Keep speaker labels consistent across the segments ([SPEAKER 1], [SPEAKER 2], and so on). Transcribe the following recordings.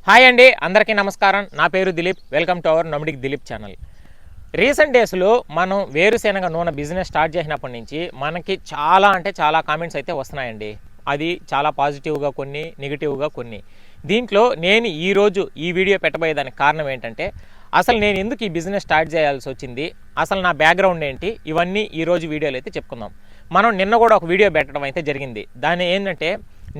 [SPEAKER 1] Hi అండి, అందరికీ నమస్కారం. నా పేరు Dilip. Welcome to our nomadic Dilip channel. Recent డేస్లో మనం వేరుశెనగ నూనె బిజినెస్ స్టార్ట్ చేసినప్పటి నుంచి మనకి చాలా కామెంట్స్ అయితే వస్తున్నాయండి. అది చాలా పాజిటివ్గా కొన్ని, నెగిటివ్గా కొన్ని. దీంట్లో నేను ఈరోజు ఈ వీడియో పెట్టబోయేదానికి కారణం ఏంటంటే, అసలు నేను ఎందుకు ఈ బిజినెస్ స్టార్ట్ చేయాల్సి వచ్చింది, అసలు నా బ్యాక్గ్రౌండ్ ఏంటి, ఇవన్నీ ఈరోజు వీడియోలో అయితే చెప్పుకుందాం. మనం నిన్న కూడా ఒక వీడియో పెట్టడం అయితే జరిగింది. దాని ఏంటంటే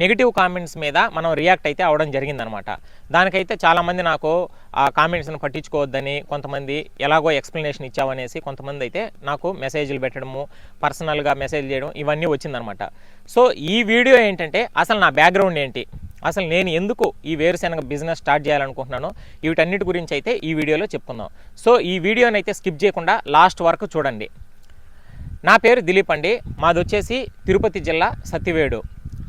[SPEAKER 1] నెగిటివ్ కామెంట్స్ మీద మనం రియాక్ట్ అయితే అవడం జరిగిందనమాట. దానికైతే చాలామంది నాకు ఆ కామెంట్స్ని పట్టించుకోవద్దని, కొంతమంది ఎలాగో ఎక్స్ప్లెనేషన్ ఇచ్చావనేసి కొంతమంది అయితే నాకు మెసేజ్లు పెట్టడము, పర్సనల్గా మెసేజ్ చేయడం ఇవన్నీ వచ్చిందనమాట. సో ఈ వీడియో ఏంటంటే అసలు నా బ్యాక్గ్రౌండ్ ఏంటి, అసలు నేను ఎందుకు ఈ వేరుశెనగ బిజినెస్ స్టార్ట్ చేయాలనుకుంటున్నాను, వీటన్నిటి గురించి అయితే ఈ వీడియోలో చెప్పుకుందాం. సో ఈ వీడియోని అయితే స్కిప్ చేయకుండా లాస్ట్ వరకు చూడండి. నా పేరు దిలీప్ అండి. మాది వచ్చేసి తిరుపతి జిల్లా సత్తివేడు.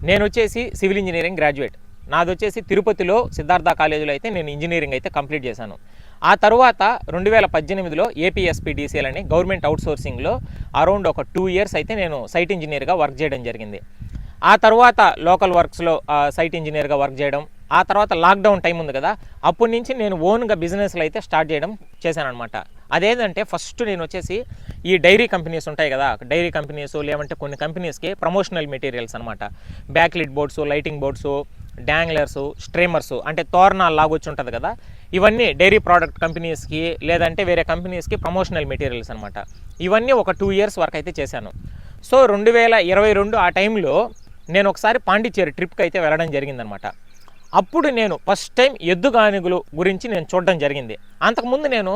[SPEAKER 1] నేను వచ్చేసి సివిల్ ఇంజనీరింగ్ గ్రాడ్యుయేట్. నాది వచ్చేసి తిరుపతిలో సిద్ధార్థ కాలేజీలో అయితే నేను ఇంజనీరింగ్ అయితే కంప్లీట్ చేశాను. ఆ తర్వాత 2018లో ఏపీఎస్పీడీసీఎల్ అని గవర్నమెంట్ అవుట్సోర్సింగ్లో అరౌండ్ ఒక 2 ఇయర్స్ అయితే నేను సైట్ ఇంజనీర్గా వర్క్ చేయడం జరిగింది. ఆ తర్వాత లోకల్ వర్క్స్లో సైట్ ఇంజనీర్గా వర్క్ చేయడం. ఆ తర్వాత లాక్డౌన్ టైం ఉంది కదా, అప్పటి నుంచి నేను ఓన్గా బిజినెస్లు అయితే స్టార్ట్ చేయడం చేశానమాట. అదేంటంటే ఫస్ట్ నేను వచ్చేసి ఈ డైరీ కంపెనీస్ ఉంటాయి కదా, డైరీ కంపెనీస్ లేవంటే కొన్ని కంపెనీస్కి ప్రమోషనల్ మెటీరియల్స్ అనమాట. Backlit boards, lighting boards, danglers, streamers అంటే తోరణాలు లాగొచ్చి ఉంటుంది కదా, ఇవన్నీ డైరీ ప్రోడక్ట్ కంపెనీస్కి లేదంటే వేరే కంపెనీస్కి ప్రమోషనల్ మెటీరియల్స్ అనమాట. ఇవన్నీ ఒక 2 ఇయర్స్ వరకు అయితే చేశాను. సో 2022 ఆ టైంలో నేను ఒకసారి పాండిచ్చేరి ట్రిప్కి అయితే వెళ్ళడం జరిగిందనమాట. అప్పుడు నేను ఫస్ట్ టైం ఎద్దుగానుగులు గురించి నేను చూడడం జరిగింది. అంతకుముందు నేను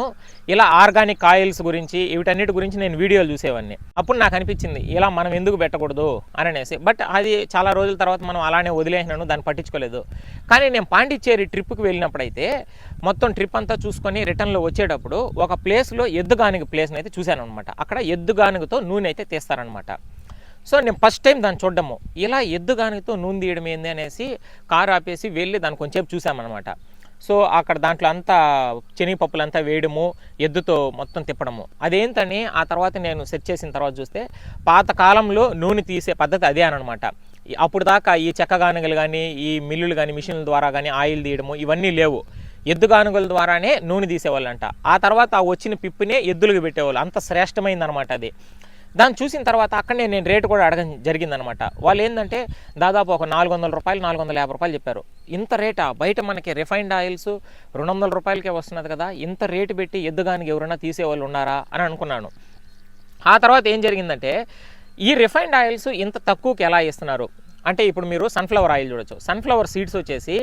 [SPEAKER 1] ఇలా ఆర్గానిక్ ఆయిల్స్ గురించి వీటన్నిటి గురించి నేను వీడియోలు చూసేవాడిని. అప్పుడు నాకు అనిపించింది ఇలా మనం ఎందుకు పెట్టకూడదు అని అనేసి. బట్ అది చాలా రోజుల తర్వాత మనం అలానే వదిలేసినాను, దాన్ని పట్టించుకోలేదు. కానీ నేను పాండిచ్చేరి ట్రిప్కి వెళ్ళినప్పుడైతే మొత్తం ట్రిప్ అంతా చూసుకొని రిటర్న్లో వచ్చేటప్పుడు ఒక ప్లేస్లో ఎద్దుగానుగ ప్లేస్ని అయితే చూశాను అనమాట. అక్కడ ఎద్దుగానుగతో నూనె అయితే తీస్తారనమాట. సో నేను ఫస్ట్ టైం దాన్ని చూడడము, ఇలా ఎద్దుగానితో నూనె తీయడం ఏంది అనేసి కారు ఆపేసి వెళ్ళి దాన్ని కొంచెంసేపు చూసామన్నమాట. సో అక్కడ దాంట్లో అంతా శనగపప్పులంతా వేయడము, ఎద్దుతో మొత్తం తిప్పడము అదేంటని ఆ తర్వాత నేను సెర్చ్ చేసిన తర్వాత చూస్తే పాతకాలంలో నూనె తీసే పద్ధతి అదే అనమాట. అప్పుడు దాకా ఈ చెక్కగానుగలు కానీ, ఈ మిల్లులు కానీ, మిషన్ల ద్వారా కానీ ఆయిల్ తీయడము ఇవన్నీ లేవు. ఎద్దుగానుగల ద్వారానే నూనె తీసేవాళ్ళంట. ఆ తర్వాత ఆ వచ్చిన పిప్పినే ఎద్దులకు పెట్టేవాళ్ళు. అంత శ్రేష్టమైందనమాట అది. దాన్ని చూసిన తర్వాత అక్కడనే నేను రేటు కూడా అడగడం జరిగిందనమాట. వాళ్ళు ఏంటంటే దాదాపు ఒక 400 రూపాయలు, 450 రూపాయలు చెప్పారు. ఇంత రేటా? బయట మనకి రిఫైన్డ్ ఆయిల్స్ 200 రూపాయలకే వస్తున్నది కదా, ఇంత రేటు పెట్టి ఎద్దుగానికి ఎవరైనా తీసేవాళ్ళు ఉన్నారా అని అనుకున్నాను. ఆ తర్వాత ఏం జరిగిందంటే ఈ రిఫైన్డ్ ఆయిల్స్ ఇంత తక్కువకి ఎలా ఇస్తున్నారు అంటే, ఇప్పుడు మీరు సన్ఫ్లవర్ ఆయిల్ చూడొచ్చు. సన్ఫ్లవర్ సీడ్స్ వచ్చేసి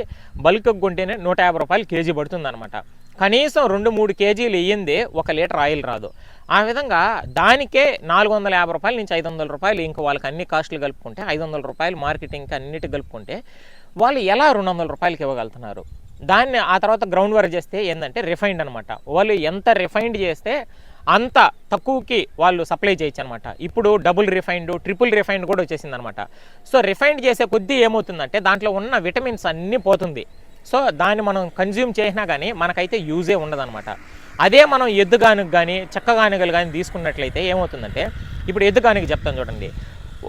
[SPEAKER 1] బల్క్ కొంటేనే 150 రూపాయలు కేజీ పడుతుంది అనమాట. కనీసం 2-3 కేజీలు వేయిందే 1 లీటర్ ఆయిల్ రాదు. ఆ విధంగా దానికే 450 రూపాయల నుంచి 500 రూపాయలు, ఇంకా వాళ్ళకి అన్ని కాస్టులు కలుపుకుంటే 500 రూపాయలు మార్కెటింగ్కి అన్నిటి కలుపుకుంటే వాళ్ళు ఎలా 200 రూపాయలకి ఇవ్వగలుగుతున్నారు? దాన్ని ఆ తర్వాత గ్రౌండ్ వర్క్ చేస్తే ఏంటంటే రిఫైండ్ అనమాట. వాళ్ళు ఎంత రిఫైండ్ చేస్తే అంత తక్కువకి వాళ్ళు సప్లై చేయొచ్చు అనమాట. ఇప్పుడు డబుల్ రిఫైండ్, ట్రిపుల్ రిఫైండ్ కూడా వచ్చేసింది అనమాట. సో రిఫైండ్ చేసే కొద్దీ ఏమవుతుందంటే దాంట్లో ఉన్న విటమిన్స్ అన్నీ పోతుంది. సో దాన్ని మనం కన్జ్యూమ్ చేసినా కానీ మనకైతే యూజే ఉండదన్నమాట. అదే మనం ఎద్దుగానుగ కానీ, చెక్కగానుగలు కానీ తీసుకున్నట్లయితే ఏమవుతుందంటే, ఇప్పుడు ఎద్దుగానుగ చెప్తాను చూడండి.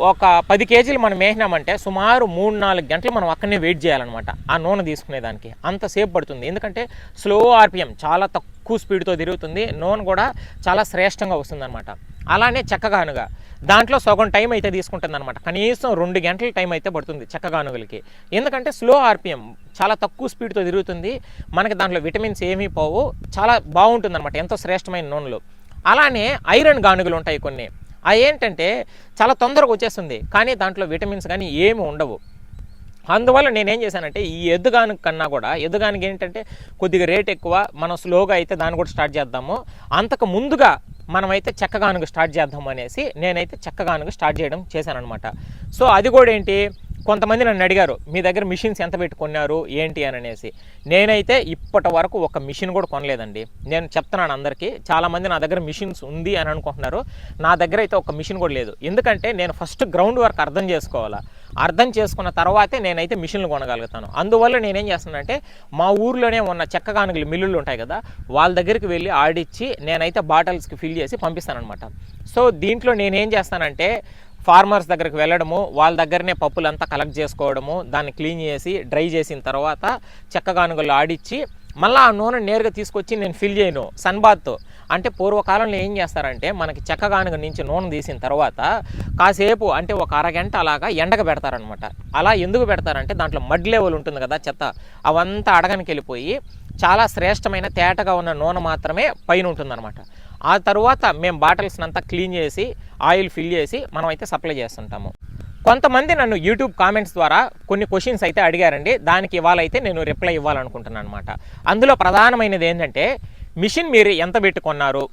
[SPEAKER 1] ఒక 10 కేజీలు మనం వేసినామంటే సుమారు 3-4 గంటలు మనం అక్కడనే వెయిట్ చేయాలన్నమాట ఆ నూనె తీసుకునేదానికి. అంతసేపు పడుతుంది. ఎందుకంటే స్లో ఆర్పిఎం, చాలా తక్కువ స్పీడ్తో తిరుగుతుంది. నూనె కూడా చాలా శ్రేష్టంగా వస్తుందన్నమాట. అలానే చెక్కగానుగ దాంట్లో సగం టైం అయితే తీసుకుంటుంది అనమాట. కనీసం 2 గంటల టైం అయితే పడుతుంది చెక్కగానుగలకి. ఎందుకంటే స్లో ఆర్పిఎం, చాలా తక్కువ స్పీడ్తో తిరుగుతుంది. మనకి దాంట్లో విటమిన్స్ ఏమీ పోవు, చాలా బాగుంటుంది అనమాట, ఎంతో శ్రేష్టమైన నూనెలు. అలానే ఐరన్ గానుగలు ఉంటాయి కొన్ని. అవి ఏంటంటే చాలా తొందరగా వచ్చేస్తుంది, కానీ దాంట్లో విటమిన్స్ కానీ ఏమి ఉండవు. అందువల్ల నేనేం చేశానంటే ఈ ఎద్దుగానుగ కన్నా కూడా, ఎద్దుగానుగ ఏంటంటే కొద్దిగా రేట్ ఎక్కువ, మనం స్లోగా అయితే దాన్ని కూడా స్టార్ట్ చేద్దాము, అంతకు ముందుగా మనమైతే చెక్కగానుగ స్టార్ట్ చేద్దాము అనేసి నేనైతే చెక్కగానుగ స్టార్ట్ చేయడం చేశానఅనమాట. సో అది కూడా ఏంటి, కొంతమంది నన్ను అడిగారు మీ దగ్గర మిషన్స్ ఎంత పెట్టుకున్నారు ఏంటి అని అనేసి. నేనైతే ఇప్పటి వరకు ఒక మిషన్ కూడా కొనలేదండి. నేను చెప్తున్నాను అందరికీ, చాలామంది నా దగ్గర మిషన్స్ ఉంది అని అనుకుంటున్నారు. నా దగ్గర అయితే ఒక మిషన్ కూడా లేదు. ఎందుకంటే నేను ఫస్ట్ గ్రౌండ్ వర్క్ అర్థం చేసుకోవాలా. అర్థం చేసుకున్న తర్వాతే నేనైతే మిషన్లు కొనగలుగుతాను. అందువల్ల నేనేం చేస్తున్నానంటే మా ఊర్లోనే ఉన్న చెక్కగానుగలు మిల్లులు ఉంటాయి కదా, వాళ్ళ దగ్గరికి వెళ్ళి ఆడిచ్చి నేనైతే బాటిల్స్కి ఫిల్ చేసి పంపిస్తాను అనమాట. సో దీంట్లో నేనేం చేస్తానంటే ఫార్మర్స్ దగ్గరికి వెళ్ళడము, వాళ్ళ దగ్గరనే పప్పులంతా కలెక్ట్ చేసుకోవడము, దాన్ని క్లీన్ చేసి డ్రై చేసిన తర్వాత చెక్కగానుగలు ఆడిచ్చి మళ్ళీ ఆ నూనె నేరుగా తీసుకొచ్చి నేను ఫిల్ చేయను సన్బాత్. అంటే పూర్వకాలంలో ఏం చేస్తారంటే మనకి చెక్కగానుగ నుంచి నూనె తీసిన తర్వాత కాసేపు అంటే ఒక అరగంట అలాగా ఎండకు పెడతారనమాట. అలా ఎందుకు పెడతారంటే దాంట్లో మడ్ లెవెల్ ఉంటుంది కదా, చెత్త అవంతా అడగనికి వెళ్ళిపోయి చాలా శ్రేష్టమైన తేటగా ఉన్న నూనె మాత్రమే పైన ఉంటుందన్నమాట. ఆ తర్వాత మేము బాటిల్స్ని అంతా క్లీన్ చేసి ఆయిల్ ఫిల్ చేసి మనం అయితే సప్లై చేస్తుంటాము. కొంతమంది నన్ను యూట్యూబ్ కామెంట్స్ ద్వారా కొన్ని క్వశ్చన్స్ అయితే అడిగారండి. దానికి ఇవాళైతే నేను రిప్లై ఇవ్వాలనుకుంటున్నాను అనమాట. అందులో ప్రధానమైనది ఏంటంటే మిషన్ మీరు ఎంత పెట్టుకున్నారు,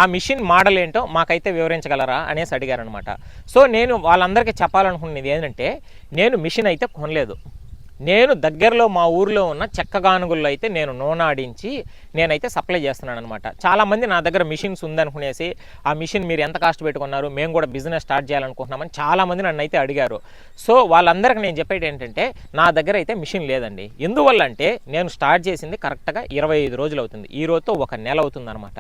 [SPEAKER 1] ఆ మిషన్ మోడల్ ఏంటో మాకైతే వివరించగలరా అనేసి అడిగారనమాట. సో నేను వాళ్ళందరికీ చెప్పాలనుకున్నది ఏంటంటే నేను మిషన్ అయితే కొనలేదు. నేను దగ్గరలో మా ఊర్లో ఉన్న చెక్కగానుగుల్లో అయితే నేను నూనె ఆడించి నేనైతే సప్లై చేస్తున్నాను అనమాట. చాలామంది నా దగ్గర మిషన్స్ ఉందనుకునేసి ఆ మిషన్ మీరు ఎంత కాస్ట్ పెట్టుకున్నారు, మేము కూడా బిజినెస్ స్టార్ట్ చేయాలనుకుంటున్నామని చాలామంది నన్ను అయితే అడిగారు. సో వాళ్ళందరికీ నేను చెప్పేది ఏంటంటే నా దగ్గర అయితే మిషన్ లేదండి. ఎందువల్ల అంటే నేను స్టార్ట్ చేసింది కరెక్ట్గా 25 రోజులు అవుతుంది. ఈ రోజుతో 1 నెల అవుతుంది అనమాట.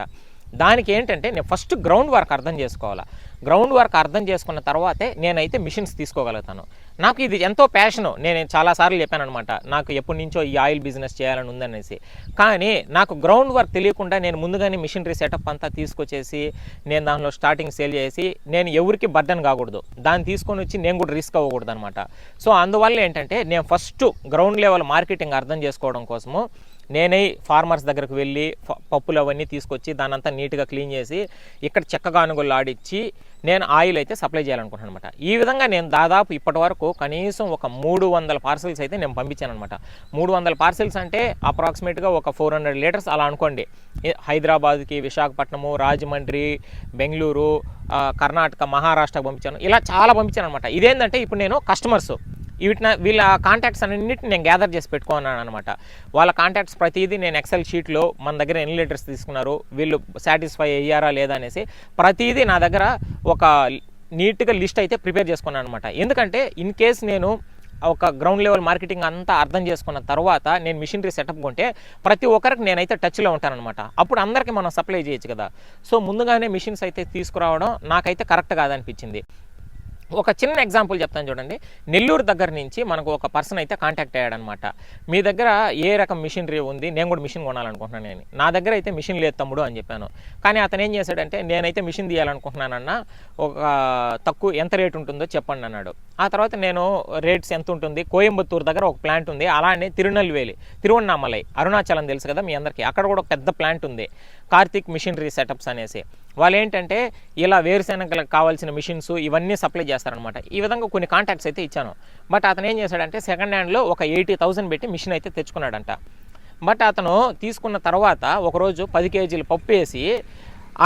[SPEAKER 1] దానికి ఏంటంటే నేను ఫస్ట్ గ్రౌండ్ వర్క్ అర్థం చేసుకోవాలి. గ్రౌండ్ వర్క్ అర్థం చేసుకున్న తర్వాతే నేనైతే మిషన్స్ తీసుకోగలుగుతాను. నాకు ఇది ఎంతో ప్యాషను. నేను చాలాసార్లు చెప్పాను అనమాట, నాకు ఎప్పటి నుంచో ఈ ఆయిల్ బిజినెస్ చేయాలని ఉందనేసి. కానీ నాకు గ్రౌండ్ వర్క్ తెలియకుండా నేను ముందుగానే మిషనరీ సెటప్ అంతా తీసుకొచ్చేసి నేను దానిలో స్టార్టింగ్ సేల్ చేసి నేను ఎవరికి బర్డెన్ కాకూడదు, దాన్ని తీసుకొని వచ్చి నేను కూడా రిస్క్ అవ్వకూడదు అనమాట. సో అందువల్ల ఏంటంటే నేను ఫస్ట్ గ్రౌండ్ లెవెల్ మార్కెటింగ్ అర్థం చేసుకోవడం కోసము నేనే ఫార్మర్స్ దగ్గరకు వెళ్ళి పప్పులు అవన్నీ తీసుకొచ్చి దానంతా నీట్గా క్లీన్ చేసి ఇక్కడ చెక్కగానుగలు ఆడిచ్చి నేను ఆయిల్ అయితే సప్లై చేయాలనుకుంటున్నాను అనమాట. ఈ విధంగా నేను దాదాపు ఇప్పటి వరకు కనీసం ఒక 300 పార్సల్స్ అయితే నేను పంపించాను అనమాట. 300 పార్సల్స్ అంటే అప్రాక్సిమేట్గా ఒక 400 లీటర్స్ అలా అనుకోండి. హైదరాబాద్కి, విశాఖపట్నము, రాజమండ్రి, బెంగళూరు, కర్ణాటక, మహారాష్ట్రకు పంపించాను. ఇలా చాలా పంపించాను అనమాట. ఇదేంటంటే ఇప్పుడు నేను కస్టమర్స్ వీళ్ళ కాంటాక్ట్స్ అన్నింటిని నేను గ్యాదర్ చేసి పెట్టుకున్నాను అనమాట. వాళ్ళ కాంటాక్ట్స్ ప్రతిదీ నేను ఎక్సెల్ షీట్లో మన దగ్గర ఎన్ని లీటర్స్ తీసుకున్నారు, వీళ్ళు సాటిస్ఫై అయ్యారా లేదా అనేసి ప్రతిదీ నా దగ్గర ఒక నీట్గా లిస్ట్ అయితే ప్రిపేర్ చేసుకున్నాను అనమాట. ఎందుకంటే ఇన్ కేస్ నేను ఒక గ్రౌండ్ లెవెల్ మార్కెటింగ్ అంతా అర్థం చేసుకున్న తర్వాత నేను మిషనరీ సెటప్ కొంటే ప్రతి ఒక్కరికి నేనైతే టచ్లో ఉంటానన్నమాట. అప్పుడు అందరికీ మనం సప్లై చేయొచ్చు కదా. సో ముందుగానే మిషన్స్ అయితే తీసుకురావడం నాకైతే కరెక్ట్ కాదనిపించింది. ఒక చిన్న ఎగ్జాంపుల్ చెప్తాను చూడండి. నెల్లూరు దగ్గర నుంచి మనకు ఒక పర్సన్ అయితే కాంటాక్ట్ అయ్యాడనమాట. మీ దగ్గర ఏ రకం మిషనరీ ఉంది, నేను కూడా మిషన్ కొనాలనుకుంటున్నాను. నేను నా దగ్గర అయితే మిషన్ లేదు తమ్ముడు అని చెప్పాను. కానీ అతను ఏం చేశాడంటే నేనైతే మిషన్ తీయాలనుకుంటున్నానన్న, ఒక తక్కువ ఎంత రేట్ ఉంటుందో చెప్పండి అన్నాడు. ఆ తర్వాత నేను రేట్స్ ఎంత ఉంటుంది, కోయంబత్తూరు దగ్గర ఒక ప్లాంట్ ఉంది, అలానే తిరువన్నామలై అరుణాచలం తెలుసు కదా మీ అందరికీ, అక్కడ కూడా ఒక పెద్ద ప్లాంట్ ఉంది, కార్తిక్ మిషనరీ సెటప్స్ అనేసి. వాళ్ళు ఏంటంటే ఇలా వేరుశెనగలకు కావాల్సిన మిషన్స్ ఇవన్నీ సప్లై చేస్తారనమాట. ఈ విధంగా కొన్ని కాంటాక్ట్స్ అయితే ఇచ్చాను. బట్ అతను ఏం చేశాడంటే సెకండ్ హ్యాండ్లో ఒక 80,000 పెట్టి మిషన్ అయితే తెచ్చుకున్నాడంట. బట్ అతను తీసుకున్న తర్వాత ఒకరోజు 10 కేజీలు పప్పు వేసి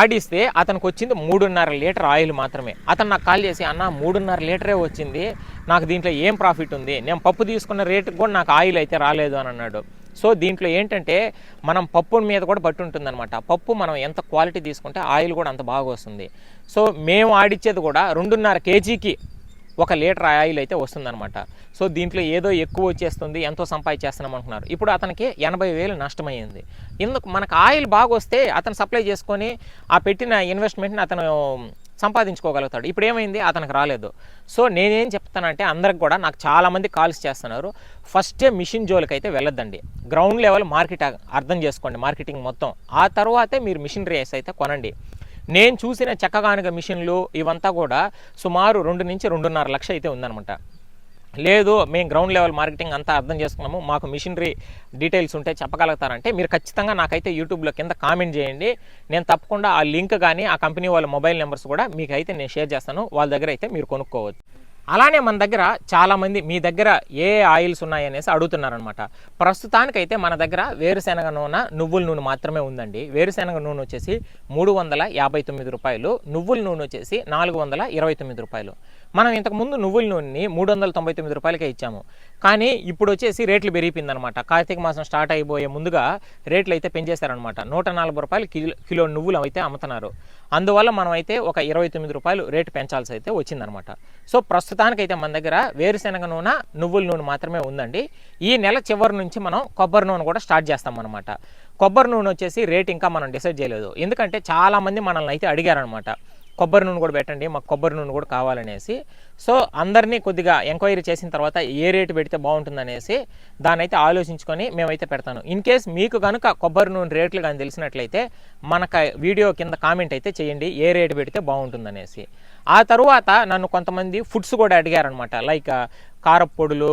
[SPEAKER 1] ఆడిస్తే అతనికి వచ్చింది 3.5 లీటర్ ఆయిల్ మాత్రమే. అతను నాకు కాల్ చేసి, అన్న 3.5 లీటరే వచ్చింది, నాకు దీంట్లో ఏం ప్రాఫిట్ ఉంది, నేను పప్పు తీసుకున్న రేటుకి కూడా నాకు ఆయిల్ అయితే రాలేదు అని అన్నాడు. సో దీంట్లో ఏంటంటే మనం పప్పు మీద కూడా బట్టి ఉంటుందన్నమాట. పప్పు మనం ఎంత క్వాలిటీ తీసుకుంటే ఆయిల్ కూడా అంత బాగా వస్తుంది. సో మేము ఆడిచ్చేది కూడా 2.5 కేజీకి 1 లీటర్ ఆయిల్ అయితే వస్తుందన్నమాట. సో దీంట్లో ఏదో ఎక్కువ వచ్చేస్తుంది, ఎంతో సంపాదించేస్తున్నాం అంటున్నారు. ఇప్పుడు అతనికి 80,000 నష్టమైంది. ఎందుకు, మనకు ఆయిల్ బాగా వస్తే అతను సప్లై చేసుకొని ఆ పెట్టిన ఇన్వెస్ట్మెంట్ని అతను సంపాదించుకోగలుగుతాడు. ఇప్పుడు ఏమైంది, అతనికి రాలేదు. సో నేనేం చెప్తానంటే అందరికి కూడా, నాకు చాలామంది కాల్స్ చేస్తున్నారు, ఫస్టే మిషన్ జోలికి అయితే వెళ్ళొద్దండి. గ్రౌండ్ లెవెల్ మార్కెట్ అర్థం చేసుకోండి, మార్కెటింగ్ మొత్తం. ఆ తర్వాతే మీరు మిషనరీస్ అయితే కొనండి. నేను చూసిన చెక్కగానుగ మిషన్లు ఇవంతా కూడా సుమారు 2 నుంచి 2.5 లక్షలు అయితే ఉందన్నమాట. లేదు మేము గ్రౌండ్ లెవెల్ మార్కెటింగ్ అంతా అర్థం చేసుకున్నాము, మాకు మిషనరీ డీటెయిల్స్ ఉంటే చెప్పగలుగుతారంటే మీరు ఖచ్చితంగా నాకైతే యూట్యూబ్లో కింద కామెంట్ చేయండి. నేను తప్పకుండా ఆ లింక్ కానీ ఆ కంపెనీ వాళ్ళ మొబైల్ నెంబర్స్ కూడా మీకు అయితే నేను షేర్ చేస్తాను. వాళ్ళ దగ్గర అయితే మీరు కొనుక్కోవచ్చు. అలానే మన దగ్గర చాలామంది మీ దగ్గర ఏ ఆయిల్స్ ఉన్నాయనేసి అడుగుతున్నారనమాట. ప్రస్తుతానికైతే మన దగ్గర వేరుశెనగ నూనె, నువ్వుల నూనె మాత్రమే ఉందండి. వేరుశెనగ నూనె వచ్చేసి 359 రూపాయలు, నువ్వుల నూనె వచ్చేసి 429 రూపాయలు. మనం ఇంతకుముందు నువ్వుల నూనెని 399 రూపాయలకే ఇచ్చాము. కానీ ఇప్పుడు వచ్చేసి రేట్లు పెరిగిపోయిందనమాట. కార్తీక మాసం స్టార్ట్ అయిపోయే ముందుగా రేట్లు అయితే పెంచేశారనమాట. 140 రూపాయలు కిలో నువ్వులు అయితే అమ్ముతున్నారు. అందువల్ల మనం అయితే ఒక 29 రూపాయలు రేటు పెంచాల్సి అయితే వచ్చిందనమాట. సో ప్రస్తుతానికైతే మన దగ్గర వేరుశెనగ నూనె, నువ్వుల నూనె మాత్రమే ఉందండి. ఈ నెల చివరి నుంచి మనం కొబ్బరి నూనె కూడా స్టార్ట్ చేస్తాం అనమాట. కొబ్బరి నూనె వచ్చేసి రేట్ ఇంకా మనం డిసైడ్ చేయలేదు. ఎందుకంటే చాలామంది మనల్ని అయితే అడిగారనమాట, కొబ్బరి నూనె కూడా పెట్టండి, మాకు కొబ్బరి నూనె కూడా కావాలనేసి. సో అందరినీ కొద్దిగా ఎంక్వైరీ చేసిన తర్వాత ఏ రేటు పెడితే బాగుంటుందనేసి దాన్ని అయితే ఆలోచించుకొని మేమైతే పెడతాను. ఇన్ కేస్ మీకు కనుక కొబ్బరి నూనె రేట్లు కానీ తెలిసినట్లయితే మనకు వీడియో కింద కామెంట్ అయితే చేయండి ఏ రేటు పెడితే బాగుంటుందనేసి. ఆ తరువాత నన్ను కొంతమంది ఫుడ్స్ కూడా అడిగారనమాట, లైక్ కారపొడులు,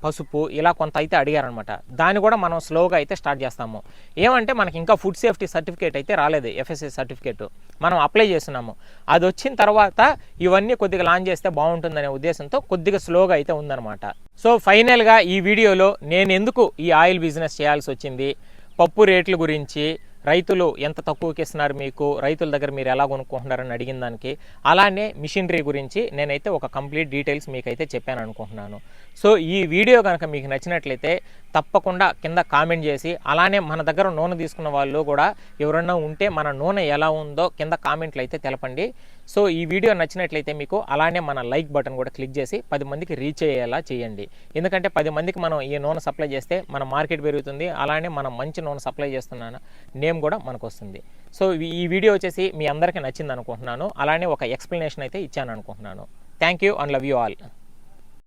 [SPEAKER 1] పసుపు, ఇలా కొంత అయితే అడిగారనమాట. దాన్ని కూడా మనం స్లోగా అయితే స్టార్ట్ చేస్తాము. ఏమంటే మనకి ఇంకా ఫుడ్ సేఫ్టీ సర్టిఫికేట్ అయితే రాలేదు, FSSAI సర్టిఫికేట్ మనం అప్లై చేస్తున్నాము. అది వచ్చిన తర్వాత ఇవన్నీ కొద్దిగా లాంచ్ చేస్తే బాగుంటుందనే ఉద్దేశంతో కొద్దిగా స్లోగా అయితే ఉందన్నమాట. సో ఫైనల్గా ఈ వీడియోలో నేను ఎందుకు ఈ ఆయిల్ బిజినెస్ చేయాల్సి వచ్చింది, పప్పు రేట్ల గురించి, రైతులు ఎంత తక్కువకి ఇస్తున్నారు, మీకు రైతుల దగ్గర మీరు ఎలా కొనుక్కుంటున్నారని అడిగిన దానికి, అలానే మిషనరీ గురించి నేనైతే ఒక కంప్లీట్ డీటెయిల్స్ మీకైతే చెప్పాను అనుకుంటున్నాను. సో ఈ వీడియో కనుక మీకు నచ్చినట్లయితే తప్పకుండా కింద కామెంట్ చేసి, అలానే మన దగ్గర నూనె తీసుకున్న వాళ్ళు కూడా ఎవరన్నా ఉంటే మన నూనె ఎలా ఉందో కింద కామెంట్లు అయితే తెలపండి. సో ఈ వీడియో నచ్చినట్లయితే మీకు అలానే మన లైక్ బటన్ కూడా క్లిక్ చేసి 10 మందికి రీచ్ అయ్యేలా చేయండి. ఎందుకంటే 10 మందికి మనం ఈ నూనె సప్లై చేస్తే మన మార్కెట్ పెరుగుతుంది, అలానే మనం మంచి నూనె సప్లై చేస్తున్నాను నేమ్ కూడా మనకు వస్తుంది. సో ఈ వీడియో వచ్చేసి మీ అందరికీ నచ్చింది అనుకుంటున్నాను, అలానే ఒక ఎక్స్ప్లెనేషన్ అయితే ఇచ్చాను అనుకుంటున్నాను. Thank you and love you all.